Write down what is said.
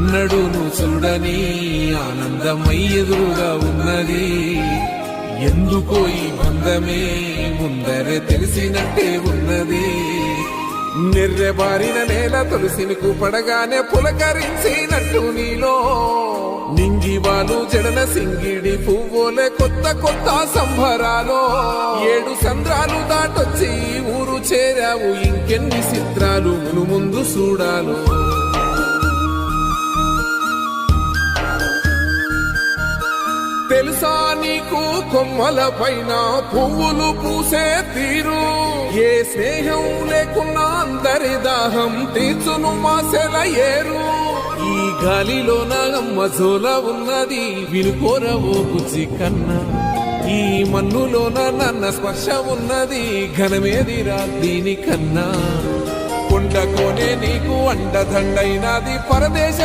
ఎన్నడూను చూడని ఆనందమై ఎదురుగా ఉన్నది. ఎందుకో ఈ బంధమే ముందరే తెలిసినట్టే ఉన్నది. నిర్రెబారిన నేల తులసిని పడగానే పులకరించినట్టు నీలో నింగివాలు జడన సింగిడి పువ్వులే కొత్త కొత్త సంబరాలో 7 సంద్రాలు దాటొచ్చి ఊరు చేరావు. ఇంకెన్ని చిత్రాలు మును ముందు చూడాలో. తెలుసా నీకు కొమ్మల పైన పువ్వులు పూసే తీరు? ఏ స్నేహం లేకున్నా అందరి దాహం తీర్చును మాసెల ఏరు. ఈ గాలిలోన మజోల ఉన్నది వినుకోరవో బుజ్జి కన్నా. ఈ మన్నులోన నన్న స్పర్శ ఉన్నది ఘనమేదిరా దీనికన్నా. కొండకోనే నీకు అండదండైనది పరదేశ